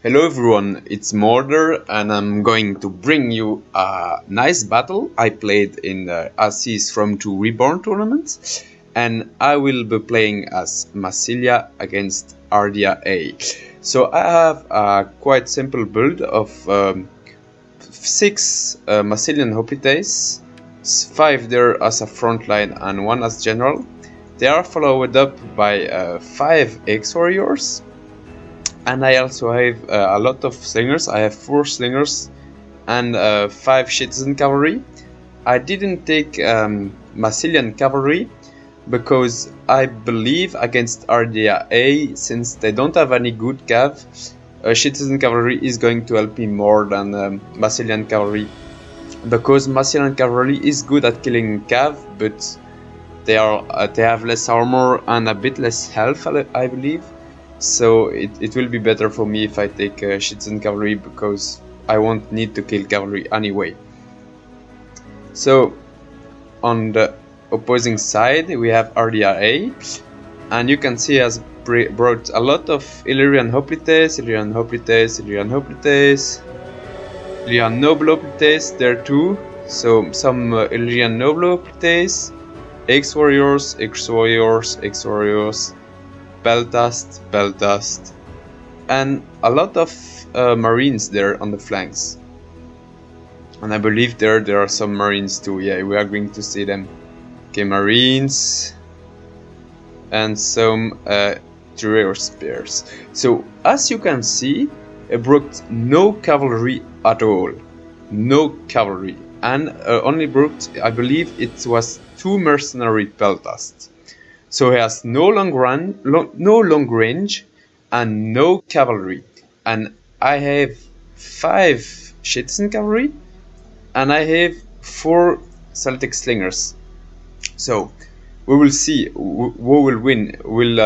Hello everyone, it's Morder and I'm going to bring you a nice battle I played in the AC's from 2 Reborn tournaments, and I will be playing as Massilian against RDA. So I have a quite simple build of 6 Massilian hoplites, 5 there as a front line and 1 as general. They are followed up by 5 X-Warriors. And I also have a lot of slingers. I have 4 slingers and 5 citizen cavalry. I didn't take Massilian cavalry because I believe against RDA, since they don't have any good cav, citizen cavalry is going to help me more than Massilian cavalry, because Massilian cavalry is good at killing cav, but they have less armor and a bit less health, I believe. So it will be better for me if I take citizen cavalry, because I won't need to kill cavalry anyway. So on the opposing side we have RDA, and you can see he has brought a lot of Illyrian hoplites, Illyrian noble hoplites there too. So some Illyrian noble hoplites, X-Warriors, Beltast, and a lot of marines there on the flanks. And I believe there are some marines too. Yeah, we are going to see them. Okay, marines and some Terror spears. So as you can see, it brought no cavalry at all. No cavalry, and only brought, I believe it was 2 mercenary Beltast. So he has no long range and no cavalry, and I have 5 citizen cavalry and I have 4 Celtic slingers. So we will see who will win. Will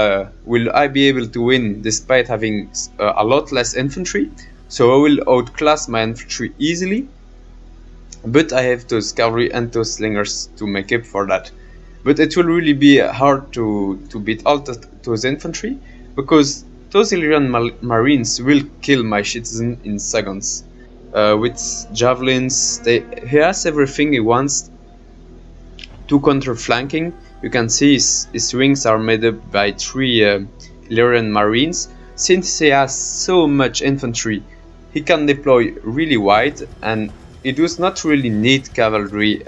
I be able to win despite having a lot less infantry? So I will outclass my infantry easily, but I have those cavalry and those slingers to make up for that. But it will really be hard to beat all those infantry, because those Illyrian marines will kill my citizen in seconds. With javelins, he has everything he wants to counter flanking. You can see his wings are made up by 3 Illyrian marines. Since he has so much infantry, he can deploy really wide, and he does not really need cavalry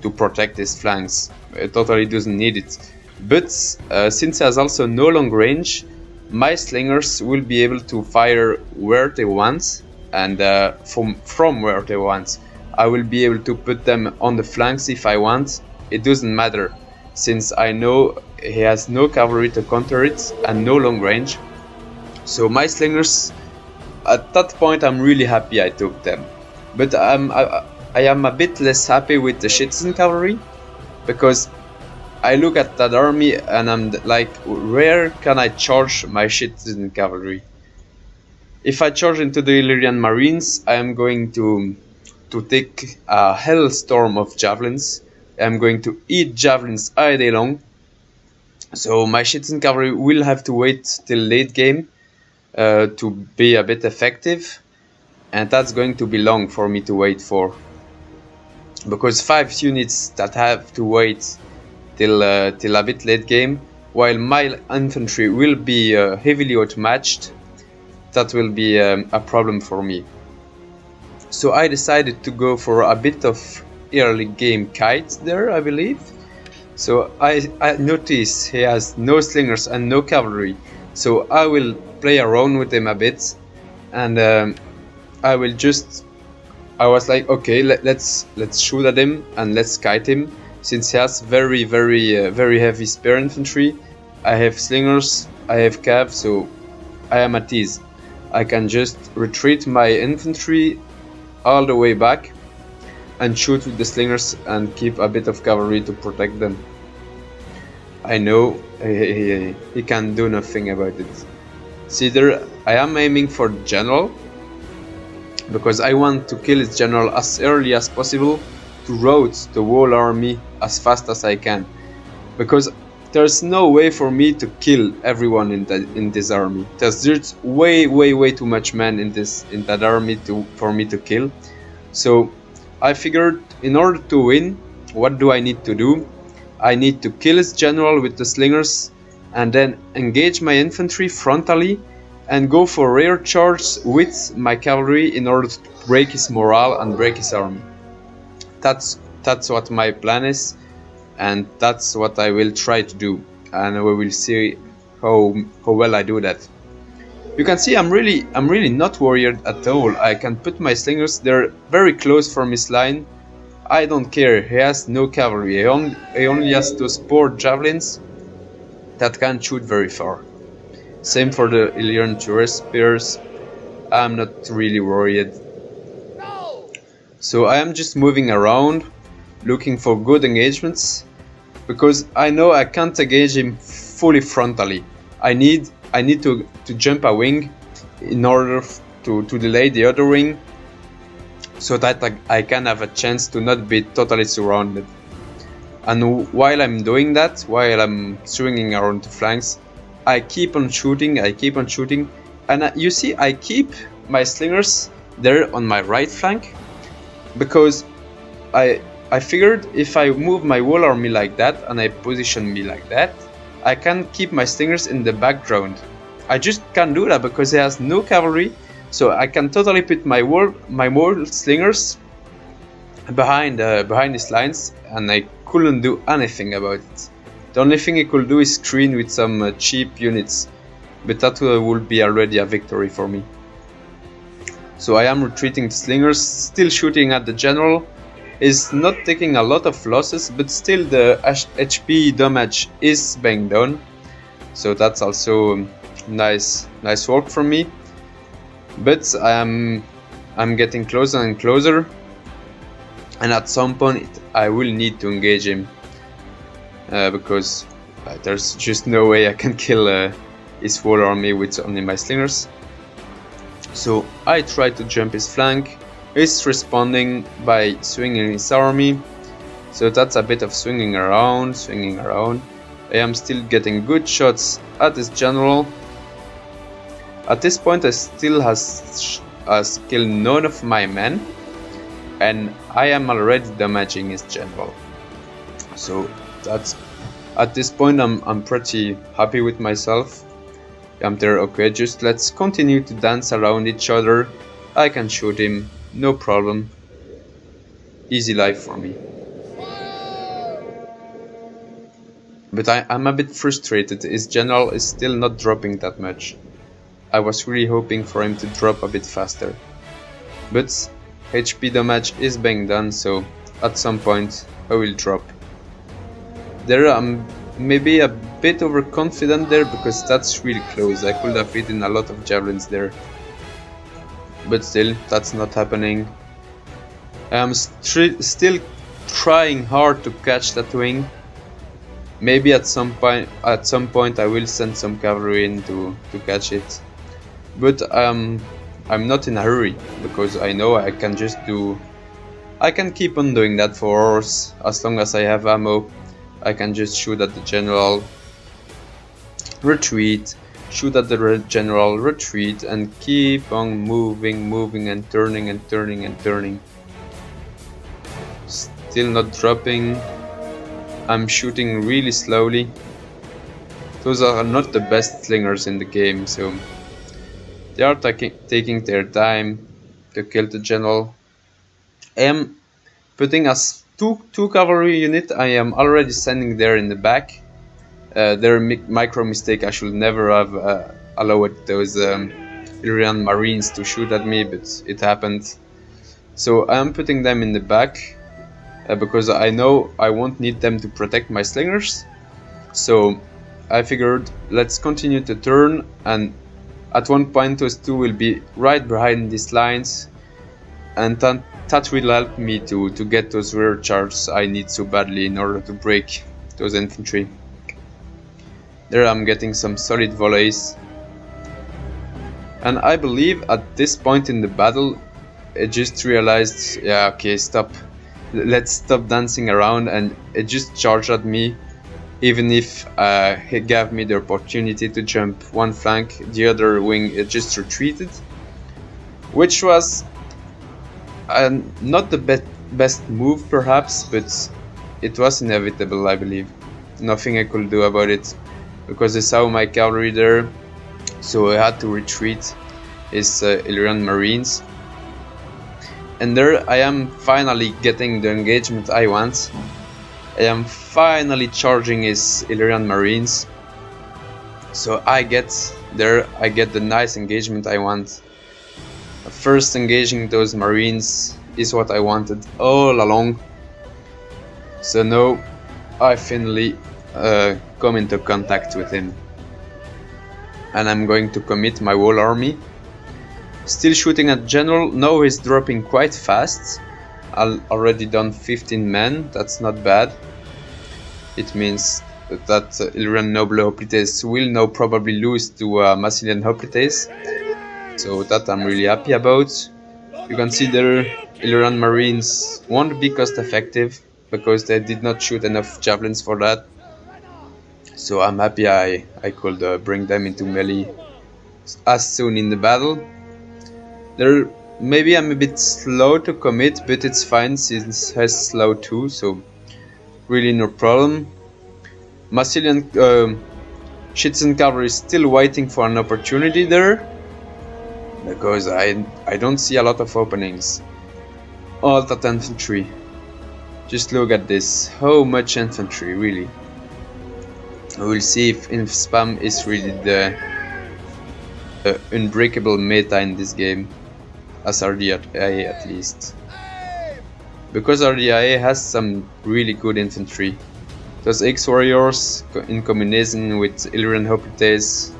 to protect his flanks. It totally doesn't need it. But since he has also no long range, my slingers will be able to fire where they want, and from where they want. I will be able to put them on the flanks if I want. It doesn't matter, since I know he has no cavalry to counter it and no long range. So my slingers, at that point I'm really happy I took them. But I am a bit less happy with the citizen cavalry, because I look at that army and I'm like, where can I charge my citizen cavalry? If I charge into the Illyrian marines, I am going to take a hellstorm of javelins. I'm going to eat javelins all day long. So my citizen cavalry will have to wait till late game to be a bit effective, and that's going to be long for me to wait for, because 5 units that have to wait till a bit late game, while my infantry will be heavily outmatched. That will be a problem for me. So I decided to go for a bit of early game kite there, I believe. So I notice he has no slingers and no cavalry, so I will play around with him a bit, and I was like, okay, let's shoot at him and let's kite him, since he has very heavy spear infantry. I have slingers, I have cav, so I am at ease. I can just retreat my infantry all the way back and shoot with the slingers and keep a bit of cavalry to protect them. I know he can do nothing about it. See there, I am aiming for general, because I want to kill his general as early as possible to rout the whole army as fast as I can, because there's no way for me to kill everyone in this army. There's just way too much men in that army for me to kill. So I figured, in order to win, what do I need to do? I need to kill his general with the slingers, and then engage my infantry frontally and go for rear charge with my cavalry in order to break his morale and break his army. That's what my plan is, and that's what I will try to do, and we will see how well I do that. You can see I'm really not worried at all. I can put my slingers, they're very close from his line. I don't care, he has no cavalry, he only has those poor javelins that can't shoot very far. Same for the Illyrian turret spears. I'm not really worried. So I am just moving around, looking for good engagements, because I know I can't engage him fully frontally. I need to jump a wing in order to delay the other wing, so that I can have a chance to not be totally surrounded. And while I'm doing that, while I'm swinging around the flanks, I keep on shooting, and you see I keep my slingers there on my right flank, because I figured if I move my whole army like that and I position me like that, I can keep my slingers in the background. I just can't do that because he has no cavalry, so I can totally put my whole slingers behind his lines, and I couldn't do anything about it. The only thing he could do is screen with some cheap units, but that would be already a victory for me. So I am retreating the slingers, still shooting at the general. Is not taking a lot of losses, but still the HP damage is being done, so that's also nice work from me. But I'm getting closer and closer, and at some point I will need to engage him, because there's just no way I can kill his whole army with only my slingers. So I try to jump his flank. He's responding by swinging his army, so that's a bit of swinging around. I am still getting good shots at his general. At this point I still has killed none of my men, and I am already damaging his general. So that's, at this point I'm pretty happy with myself. I'm there, okay, just let's continue to dance around each other. I can shoot him, no problem. Easy life for me. But I'm a bit frustrated. His general is still not dropping that much. I was really hoping for him to drop a bit faster. But HP damage is being done, so at some point I will drop. There I'm maybe a bit overconfident there, because that's really close. I could have hidden a lot of javelins there. But still, that's not happening. I'm still trying hard to catch that wing. Maybe at some point I will send some cavalry in to catch it. But I'm not in a hurry, because I know I can keep on doing that for hours. As long as I have ammo, I can just shoot at the general, retreat, shoot at the general, retreat, and keep on moving and turning. Still not dropping. I'm shooting really slowly. Those are not the best slingers in the game, so they are taking their time to kill the general. I am putting as two cavalry unit. I am already sending there in the back. Their micro mistake. I should never have allowed those Illyrian marines to shoot at me, but it happened. So I am putting them in the back, because I know I won't need them to protect my slingers. So I figured, let's continue to turn, and at one point those two will be right behind these lines, and that will help me to get those rear charges I need so badly in order to break those infantry. There I'm getting some solid volleys, and I believe at this point in the battle I just realized, yeah, okay, stop, let's stop dancing around, and it just charged at me. even if he gave me the opportunity to jump one flank, the other wing just retreated, which was not the best move perhaps, but it was inevitable, I believe. Nothing I could do about it, because I saw my cavalry there, so I had to retreat his Illyrian Marines. And there I am finally getting the engagement I want. I am finally charging his Illyrian Marines. So I get the nice engagement I want. First engaging those Marines is what I wanted all along. So now I finally come into contact with him. And I'm going to commit my whole army. Still shooting at general. Now he's dropping quite fast. I've already done 15 men, that's not bad. It means that Illyrian Noble Hoplites will now probably lose to Massilian Hoplites. So that I'm really happy about. You can see there Illyrian Marines won't be cost effective because they did not shoot enough javelins for that. So I'm happy I could bring them into melee as soon in the battle. There, maybe I'm a bit slow to commit, but it's fine since he has slow too, so really no problem. Massilian Shitsen cavalry is still waiting for an opportunity there, because I don't see a lot of openings. All that infantry. Just look at this. How much infantry, really? We'll see if spam is really the unbreakable meta in this game. As RDIA at least. Because RDIA has some really good infantry. Those X-Warriors in combination with Illyrian Hoplites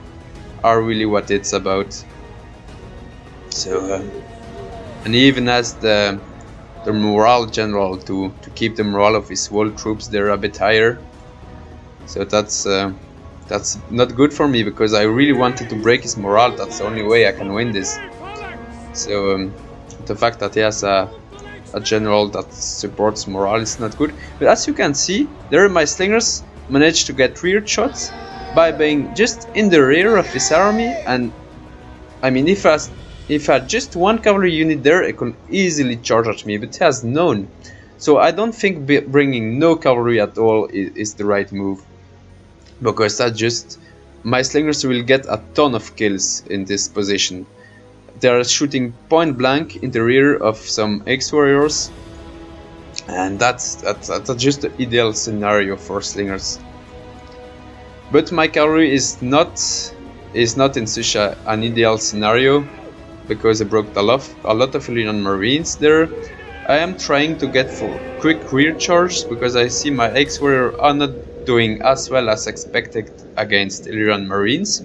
are really what it's about. So, and he even has the morale general to keep the morale of his whole troops there a bit higher. So that's not good for me, because I really wanted to break his morale. That's the only way I can win this. So the fact that he has a general that supports morale is not good. But as you can see, there my slingers managed to get rear shots by being just in the rear of his army. And I mean, if I had just one cavalry unit there, it could easily charge at me, but he has none. So I don't think bringing no cavalry at all is the right move, because that just my slingers will get a ton of kills in this position. They are shooting point blank in the rear of some X-Warriors, and that's just the ideal scenario for slingers. But my cavalry is not in such an ideal scenario, because I broke a lot of Illyrian Marines there. I am trying to get for quick rear charge, because I see my X-Warrior are not doing as well as expected against Illyrian Marines.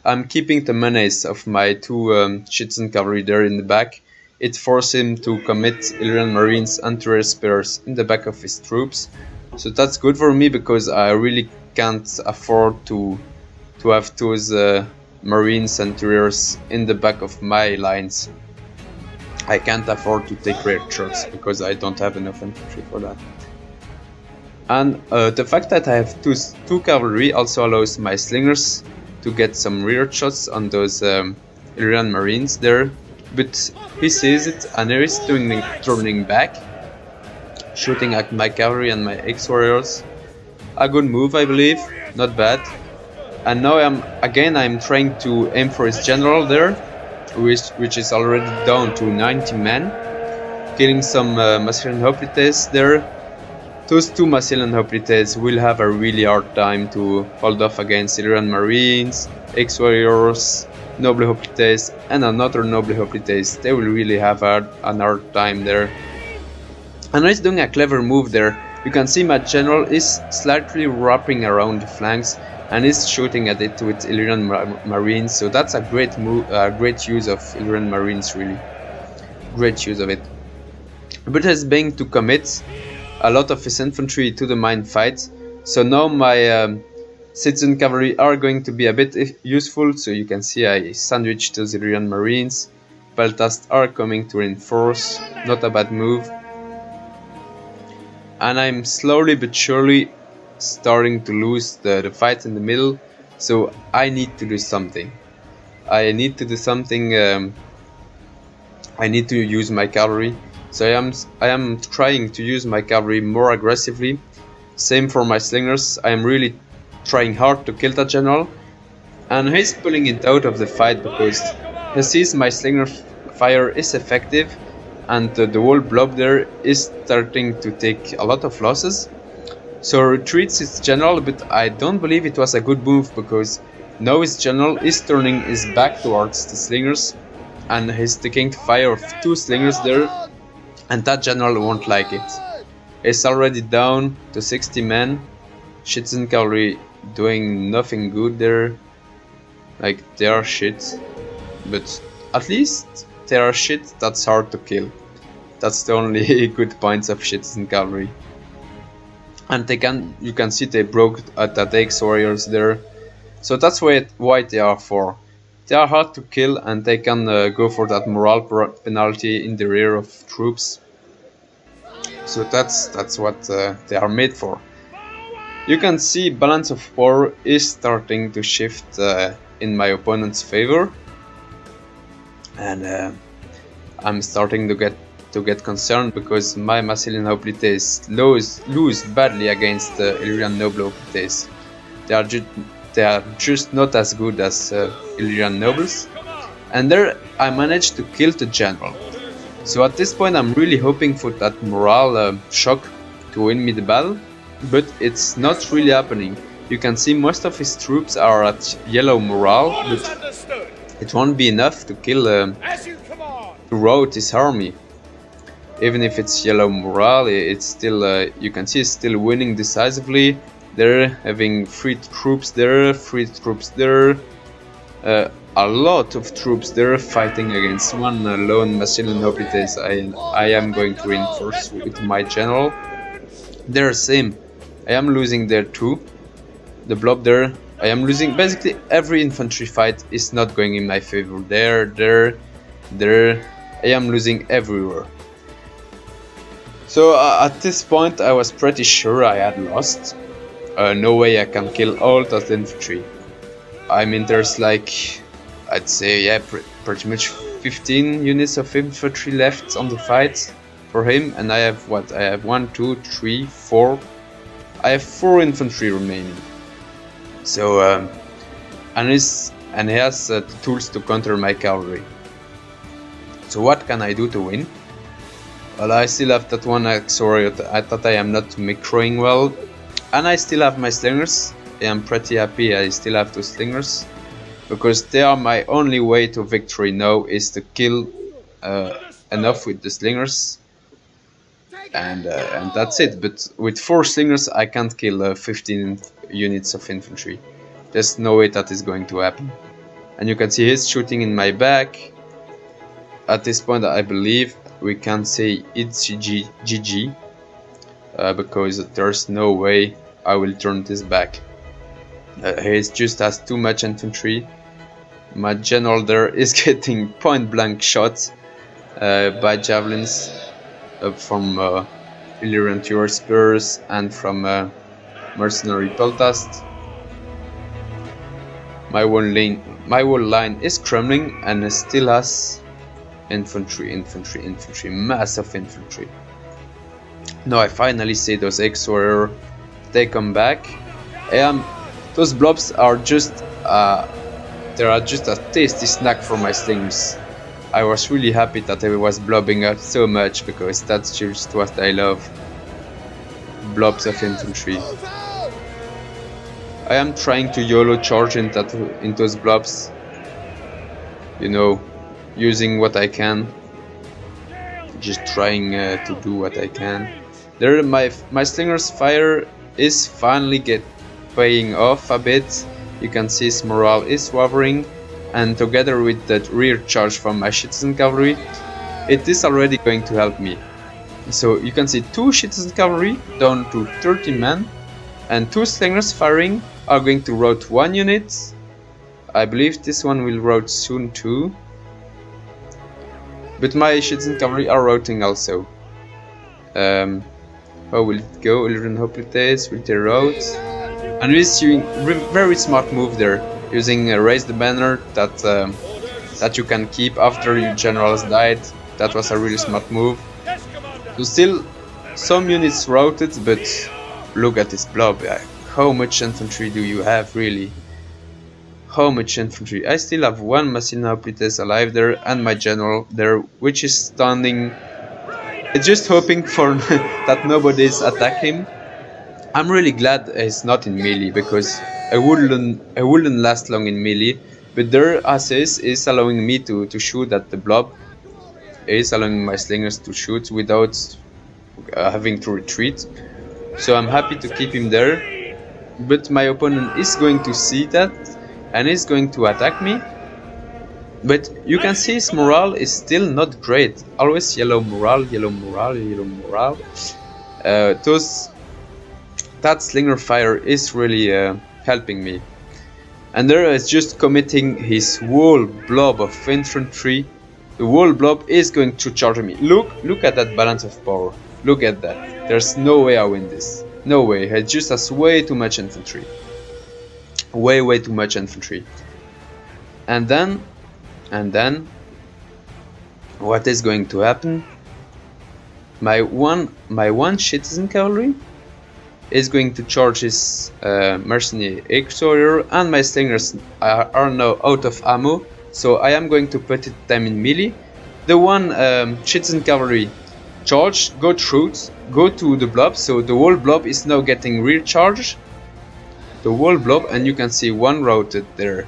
I'm keeping the menace of my two Shitsen cavalry there in the back. It forced him to commit Illyrian Marines anti-air spears in the back of his troops. So that's good for me, because I really can't afford to have those Marines anti-airs in the back of my lines. I can't afford to take rear shots, because I don't have enough infantry for that. And the fact that I have two cavalry also allows my slingers to get some rear shots on those Illyrian Marines there. But he sees it, and he is turning back, shooting at my cavalry and my X-Warriors. A good move, I believe, not bad. And now I'm trying to aim for his general there, which is already down to 90 men, killing some Massilian Hoplites there. Those two Massilian Hoplites will have a really hard time to hold off against Illyrian Marines, X-Warriors, Noble Hoplites, and another Noble Hoplites. They will really have an hard time there. And he's doing a clever move there. You can see my general is slightly wrapping around the flanks and is shooting at it with Illyrian Marines. So that's a great move, great use of Illyrian Marines, really. Great use of it. But he's being to commit a lot of his infantry to the mine fight. So now my citizen cavalry are going to be a bit useful. So you can see I sandwiched those Illyrian Marines. Peltasts are coming to reinforce, not a bad move. And I'm slowly but surely starting to lose the fight in the middle, so I need to do something. I need to do something. I need to use my cavalry, so I am trying to use my cavalry more aggressively. Same for my slingers. I am really trying hard to kill that general, and he's pulling it out of the fight because he sees my slinger fire is effective, and the whole blob there is starting to take a lot of losses. So retreats his general, but I don't believe it was a good move because now his general is turning his back towards the slingers, and he's taking the fire of 2 slingers there, and that general won't like it. He's already down to 60 men. Citizen cavalry doing nothing good there. Like, they are shit, but at least they are shit that's hard to kill. That's the only good points of citizen cavalry. And you can see they broke at ApX warriors there. So that's why they are for. They are hard to kill, and they can go for that morale penalty in the rear of troops. So that's what they are made for. You can see balance of power is starting to shift in my opponent's favor, and I'm starting to get concerned because my Massilian hoplites lose badly against Illyrian noble hoplites. They are just not as good as Illyrian nobles, and there I managed to kill the general. So at this point I'm really hoping for that morale shock to win me the battle, but it's not really happening. You can see most of his troops are at yellow morale, but it won't be enough to kill to rout his army. Even if it's yellow morale, it's still you can see it's still winning decisively. They're having 3 troops there, 3 troops there, a lot of troops there fighting against one lone Massilian hoplites. I am going to reinforce with my general. They're same. I am losing there too. The blob there, I am losing. Basically every infantry fight is not going in my favor. There. I am losing everywhere. So at this point I was pretty sure I had lost. No way I can kill all that infantry. I mean, there's like, I'd say, yeah, pretty much 15 units of infantry left on the fight for him, and I have what? I have 1, 2, 3, 4. I have 4 infantry remaining. So, and he has the tools to counter my cavalry. So what can I do to win? Well, I still have that one ApX warrior that I am not macroing well. And I still have my slingers. I am pretty happy I still have 2 slingers, because they are my only way to victory now, is to kill enough with the slingers, and that's it. But with 4 slingers I can't kill 15 units of infantry. There's no way that is going to happen. And you can see he's shooting in my back. At this point I believe we can say it's GG, because there's no way I will turn this back. He just has too much infantry. My general there is getting point blank shot by javelins from Illyrian Tour spears and from mercenary peltast. My whole line is crumbling, and it still has infantry, mass of infantry. Now I finally see those ApX warrior. They come back. Those blobs are just they are just a tasty snack for my slingers. I was really happy that I was blobbing up so much, because that's just what I love. Blobs of infantry. I am trying to YOLO charge in those blobs. You know, using what I can. Just trying to do what I can. There, my slinger's fire is finally paying off a bit. You can see his morale is wavering, and together with that rear charge from my citizen cavalry, it is already going to help me. So you can see 2 citizen cavalry down to 30 men, and 2 slingers firing are going to rout 1 unit. I believe this one will rout soon too. But my citizen cavalry are routing also. How will it go? Illyrian Hoplites will tear out. And he's doing very smart move there, using raise the banner that you can keep after your generals died. That was a really smart move. So still some units routed, but look at this blob. How much infantry do you have really? How much infantry? I still have one Massilian Hoplites alive there and my general there, which is standing, just hoping for that nobody is attacking him. I'm really glad it's not in melee, because I wouldn't last long in melee. But their assist is allowing me to shoot at the blob. It is allowing my slingers to shoot without having to retreat. So I'm happy to keep him there. But my opponent is going to see that and is going to attack me. But you can see his morale is still not great. Always yellow morale, yellow morale, yellow morale. That slinger fire is really helping me. And there is just committing his whole blob of infantry. The whole blob is going to charge me. Look at that balance of power. Look at that. There's no way I win this. No way. He just has way too much infantry. Way too much infantry. And then what is going to happen? My one citizen cavalry is going to charge his mercenary exorder, and my slingers are now out of ammo, so I am going to put them in melee. The one citizen cavalry charge, go to the blob, so the whole blob is now getting recharged. The whole blob, and you can see one routed there.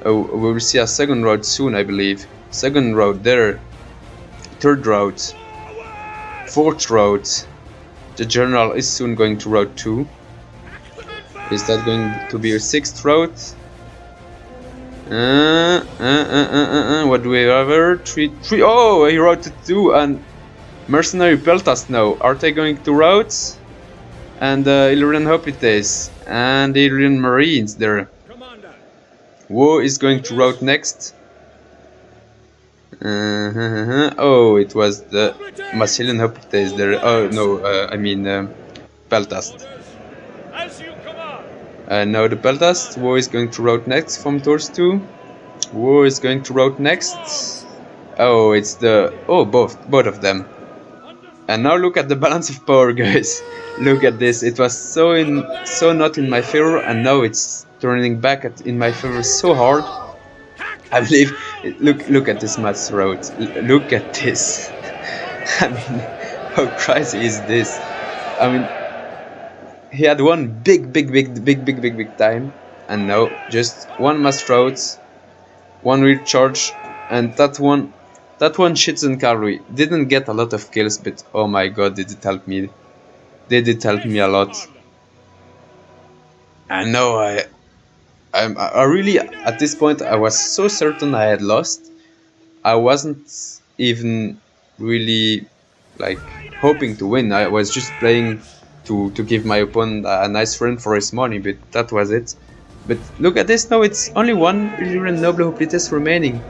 Oh, we will see a second route soon, I believe. Second route there, third route, fourth route. The general is soon going to route 2. Is that going to be a sixth route? What do we have? Three. Oh, he routed 2 and mercenary peltas now. Are they going to route? And Illyrian Hoplites and Illyrian Marines there. Wo is going to route next. Oh, it was the Massilian Hoplites there. Oh no, I mean Peltast. Now the Peltast. Wo is going to route next from Tours 2. Wo is going to route next. Oh, it's the both of them. And now look at the balance of power, guys. Look at this. It was so not in my favor, and now it's turning back in my favor so hard. I believe. Look at this mass road. Look at this. I mean, how crazy is this? I mean, he had one big time, and now just one mass road, one recharge, and that one citizen cavalry didn't get a lot of kills, but oh my god, did it help me? Did it help me a lot? And now I really, at this point, I was so certain I had lost. I wasn't even really like hoping to win. I was just playing to give my opponent a nice friend for his money, but that was it. But look at this now, it's only one Illyrian Noble Hoplites remaining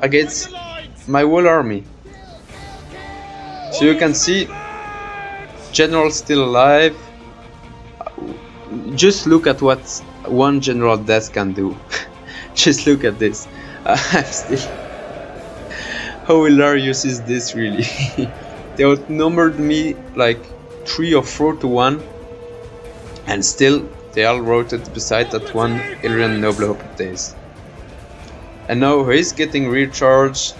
against my whole army. So you can see, general still alive. Just look at what one general death can do. Just look at this. I'm still... How hilarious is this really? They outnumbered me like 3 or 4 to 1, and still they all rotated beside that one Illyrian Noble Hoplites. And now he's getting recharged.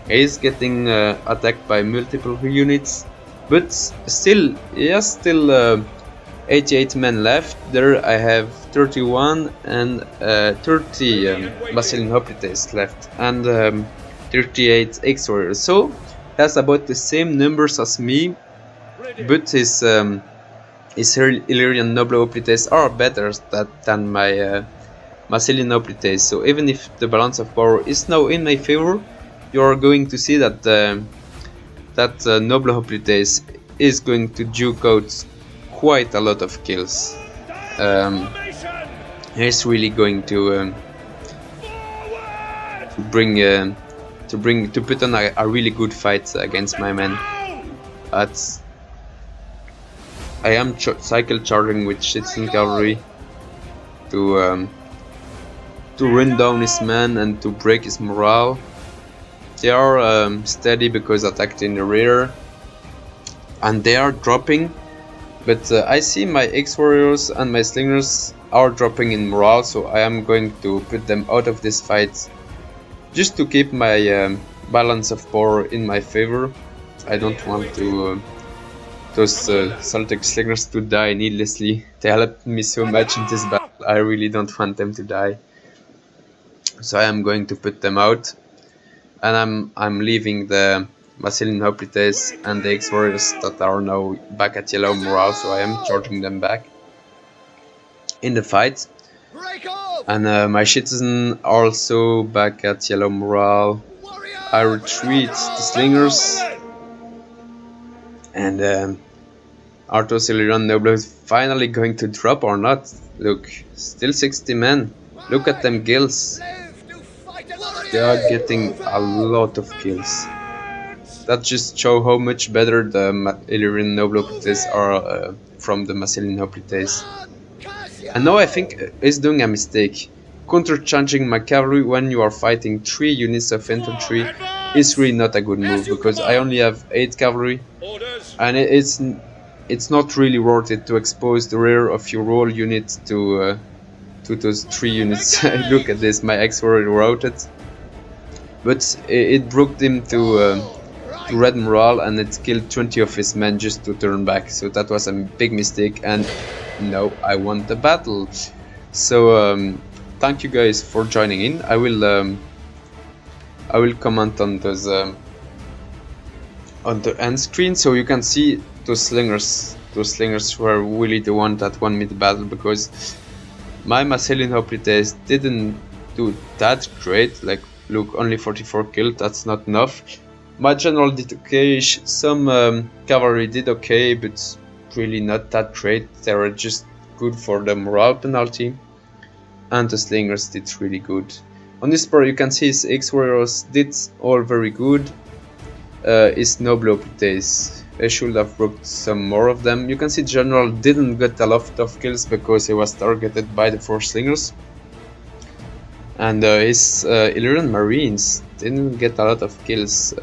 He's getting attacked by multiple units, but still, he has still 88 men left. There I have 31 and 30 Massilian Hoplites left, and 38 X-Warriors. So that's about the same numbers as me, but his Illyrian Noble Hoplites are better than my Massilian Hoplites. So even if the balance of power is now in my favor, you are going to see that Noble Hoplites is going to duke out quite a lot of kills. He's really going to put on a really good fight against my men. I am cycle charging with citizen cavalry to run down his men and to break his morale. They are steady because attacked in the rear, and they are dropping, but I see my X-Warriors and my Slingers are dropping in morale, so I am going to put them out of this fight just to keep my balance of power in my favor. I don't want to those Celtic Slingers to die needlessly. They helped me so much in this battle, I really don't want them to die. So I am going to put them out, and I'm leaving the Massilian hoplites and the X-Warriors that are now back at yellow morale, so I am charging them back in the fight. And my citizen also back at yellow morale. I retreat the Slingers, and Arthur's Illyrian Noble is finally going to drop or not. Look, still 60 men. Look at them kills. They are getting a lot of kills. That just shows how much better the Illyrian Noble hoplites are from the Massilian hoplites. And now I think he's doing a mistake. Counter-charging my cavalry when you are fighting 3 units of infantry is really not a good move, because I only have 8 cavalry, and it's not really worth it to expose the rear of your whole unit to those 3 units. Look at this, my X-Warrior routed, but it broke him to red morale, and it killed 20 of his men just to turn back, so that was a big mistake, and no, I won the battle. So thank you guys for joining in. I will comment on those on the end screen, so you can see those slingers. Those slingers were really the one that won me the battle, because my Massilian hoplites didn't do that great. Like, look, only 44 killed, that's not enough. My general did okay, some cavalry did okay, but really not that great. They were just good for the morale penalty, and the slingers did really good. On this part you can see his X-Warriors did all very good. His noble hoplites, I should have broke some more of them. You can see general didn't get a lot of kills because he was targeted by the 4 slingers. And his Illyrian Marines didn't get a lot of kills.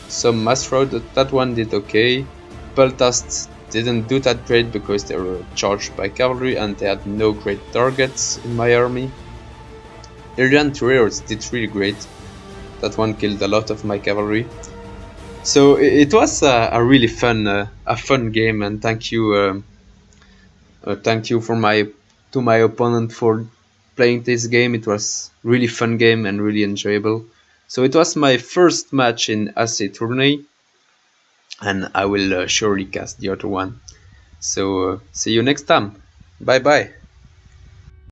Some mass road, that one did okay. Peltast didn't do that great because they were charged by cavalry and they had no great targets in my army. Illyrian Terriers did really great. That one killed a lot of my cavalry. So it was a really fun game, and thank you to my opponent for playing this game. It was really fun game and really enjoyable. So it was my first match in AC Tourney, and I will surely cast the other one. So see you next time. Bye bye.